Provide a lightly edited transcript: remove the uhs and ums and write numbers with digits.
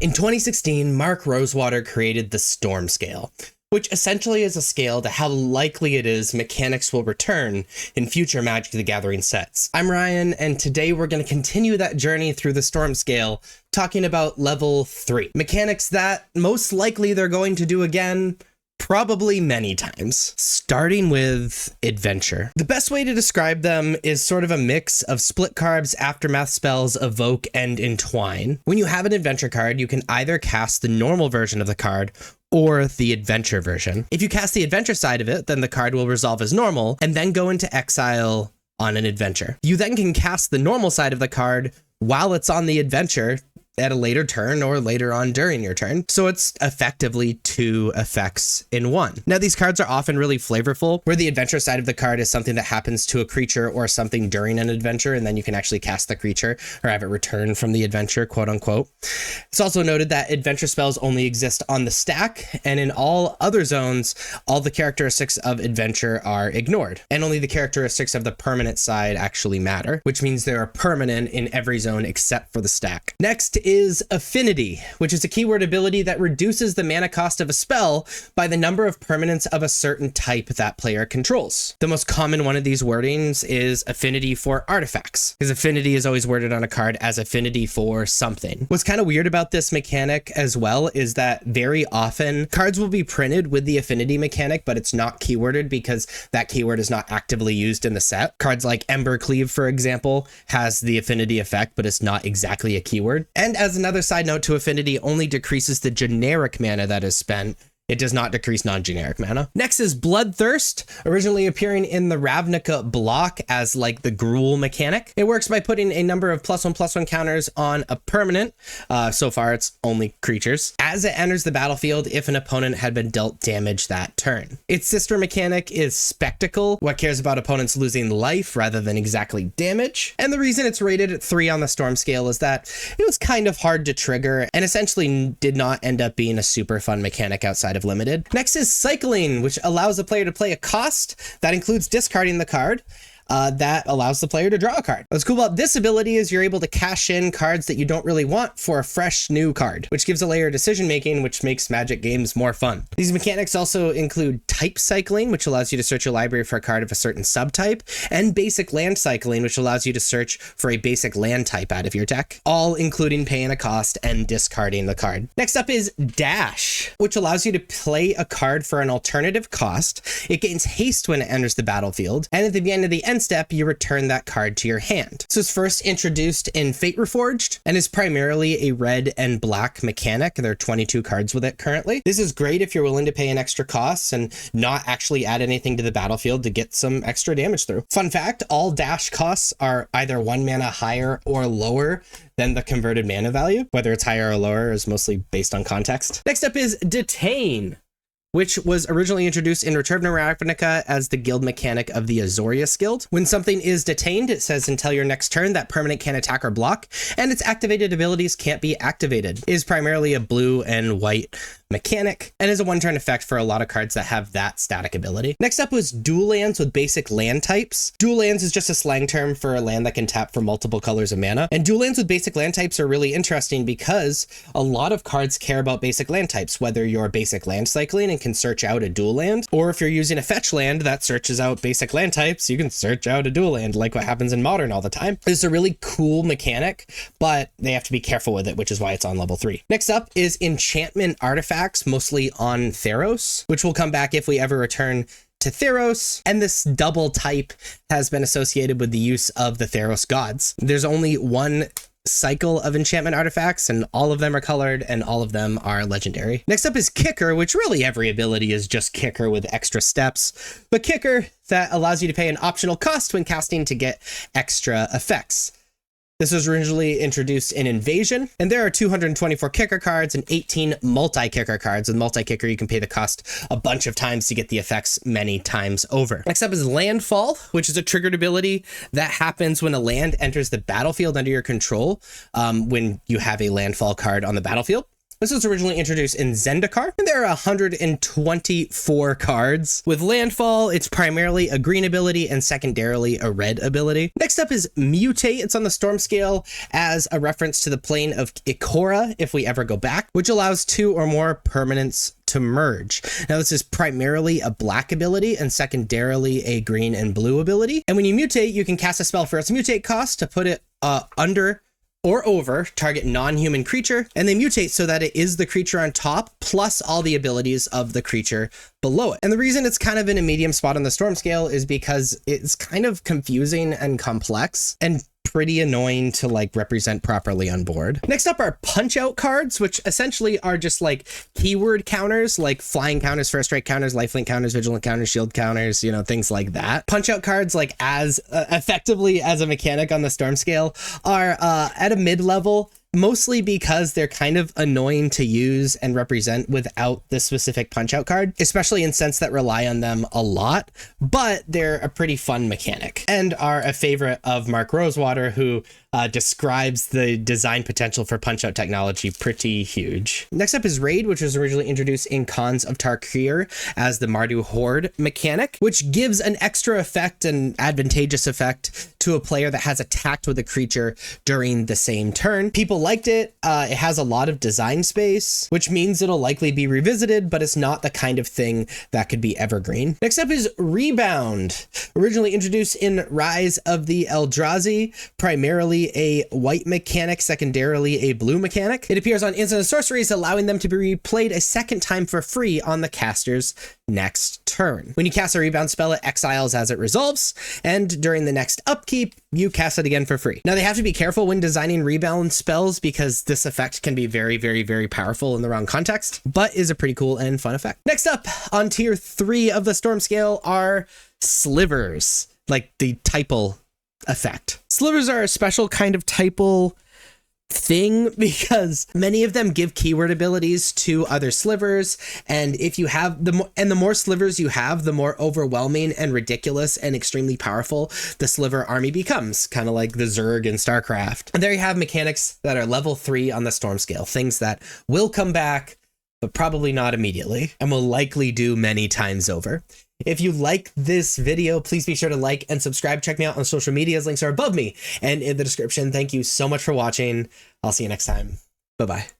In 2016, Mark Rosewater created the Storm Scale, which essentially is a scale to how likely it is mechanics will return in future Magic the Gathering sets. I'm Ryan, and today we're going to continue that journey through the Storm Scale, talking about level 3. Mechanics that most likely they're going to do again, probably many times. Starting with Adventure. The best way to describe them is sort of a mix of split carbs, aftermath spells, evoke, and entwine. When you have an Adventure card, you can either cast the normal version of the card or the Adventure version. If you cast the Adventure side of it, then the card will resolve as normal and then go into exile on an Adventure. You then can cast the normal side of the card while it's on the Adventure at a later turn or later on during your turn. So it's effectively 2 effects in 1. Now, these cards are often really flavorful, where the Adventure side of the card is something that happens to a creature or something during an adventure, and then you can actually cast the creature or have it return from the adventure, quote unquote. It's also noted that Adventure spells only exist on the stack, and in all other zones, all the characteristics of Adventure are ignored, and only the characteristics of the permanent side actually matter, which means they are permanent in every zone except for the stack. Next is Affinity, which is a keyword ability that reduces the mana cost of a spell by the number of permanents of a certain type that player controls. The most common one of these wordings is Affinity for artifacts, because Affinity is always worded on a card as Affinity for something. What's kind of weird about this mechanic as well is that very often cards will be printed with the Affinity mechanic, but it's not keyworded because that keyword is not actively used in the set. Cards like Embercleave, for example, has the Affinity effect, but it's not exactly a keyword. And as another side note to Affinity, only decreases the generic mana that is spent. It does not decrease non-generic mana. Next is Bloodthirst, originally appearing in the Ravnica block as like the Gruul mechanic. It works by putting a number of +1/+1 counters on a permanent. So far, it's only creatures. As it enters the battlefield, if an opponent had been dealt damage that turn. Its sister mechanic is Spectacle, what cares about opponents losing life rather than exactly damage. And the reason it's rated at 3 on the Storm Scale is that it was kind of hard to trigger and essentially did not end up being a super fun mechanic outside of Limited. Next is Cycling, which allows the player to play a cost that includes discarding the card. That allows the player to draw a card. What's cool about this ability is you're able to cash in cards that you don't really want for a fresh new card, which gives a layer of decision making, which makes Magic games more fun. These mechanics also include type cycling, which allows you to search your library for a card of a certain subtype, and basic land cycling, which allows you to search for a basic land type out of your deck, all including paying a cost and discarding the card. Next up is Dash, which allows you to play a card for an alternative cost. It gains haste when it enters the battlefield, and at the beginning of the end step, you return that card to your hand. So it's first introduced in Fate Reforged and is primarily a red and black mechanic. There are 22 cards with it currently. This is great if you're willing to pay an extra cost and not actually add anything to the battlefield to get some extra damage through. Fun fact, all Dash costs are either 1 mana higher or lower than the converted mana value. Whether it's higher or lower is mostly based on context. Next up is Detain, which was originally introduced in Return to Ravnica as the guild mechanic of the Azorius Guild. When something is detained, it says until your next turn, that permanent can't attack or block, and its activated abilities can't be activated. It is primarily a blue and white mechanic, and is a 1-turn effect for a lot of cards that have that static ability. Next up was Dual Lands with basic land types. Dual Lands is just a slang term for a land that can tap for multiple colors of mana, and Dual Lands with basic land types are really interesting because a lot of cards care about basic land types, whether you're basic land cycling and can search out a dual land, or if you're using a fetch land that searches out basic land types, you can search out a dual land, like what happens in Modern all the time. It's a really cool mechanic, but they have to be careful with it, which is why it's on level 3. Next up is Enchantment Artifacts, mostly on Theros, which will come back if we ever return to Theros, and this double type has been associated with the use of the Theros gods. There's only one cycle of enchantment artifacts, and all of them are colored and all of them are legendary. Next up is Kicker, which really every ability is just Kicker with extra steps, but Kicker that allows you to pay an optional cost when casting to get extra effects. This was originally introduced in Invasion, and there are 224 kicker cards and 18 multi-kicker cards. With multi-kicker, you can pay the cost a bunch of times to get the effects many times over. Next up is Landfall, which is a triggered ability that happens when a land enters the battlefield under your control when you have a landfall card on the battlefield. This was originally introduced in Zendikar, and there are 124 cards. With Landfall, it's primarily a green ability and secondarily a red ability. Next up is Mutate. It's on the Storm scale as a reference to the plane of Ikora, if we ever go back, which allows 2 or more permanents to merge. Now, this is primarily a black ability and secondarily a green and blue ability. And when you mutate, you can cast a spell for its mutate cost to put it under or over target non-human creature, and they mutate so that it is the creature on top plus all the abilities of the creature below it. And the reason it's kind of in a medium spot on the Storm scale is because it's kind of confusing and complex and pretty annoying to like represent properly on board. Next up are punch out cards, which essentially are just like keyword counters, like flying counters, first strike counters, lifelink counters, vigilant counters, shield counters, you know, things like that. Punch out cards, like as effectively as a mechanic on the Storm scale, are at a mid-level, mostly because they're kind of annoying to use and represent without the specific punch out card, especially in sets that rely on them a lot, but they're a pretty fun mechanic and are a favorite of Mark Rosewater, who describes the design potential for punch out technology pretty huge. Next up is Raid, which was originally introduced in Khans of Tarkir as the Mardu Horde mechanic, which gives an extra effect, an advantageous effect, to a player that has attacked with a creature during the same turn. People liked it. It has a lot of design space, which means it'll likely be revisited, but it's not the kind of thing that could be evergreen. Next up is Rebound, originally introduced in Rise of the Eldrazi, primarily a white mechanic, secondarily a blue mechanic. It appears on instant sorceries, allowing them to be replayed a second time for free on the caster's next turn. When you cast a Rebound spell, it exiles as it resolves, and during the next upkeep, you cast it again for free. Now, they have to be careful when designing Rebound spells because this effect can be very, very, very powerful in the wrong context, but is a pretty cool and fun effect. Next up on tier 3 of the Storm scale are Slivers, like the typal effect. Slivers are a special kind of typal thing because many of them give keyword abilities to other slivers, and if you have the more slivers you have, the more overwhelming and ridiculous and extremely powerful the sliver army becomes, kind of like the Zerg in StarCraft. And there you have mechanics that are level 3 on the Storm scale, things that will come back but probably not immediately and will likely do many times over. If you like this video, please be sure to like and subscribe. Check me out on social medias. Links are above me and in the description. Thank you so much for watching. I'll see you next time. Bye-bye.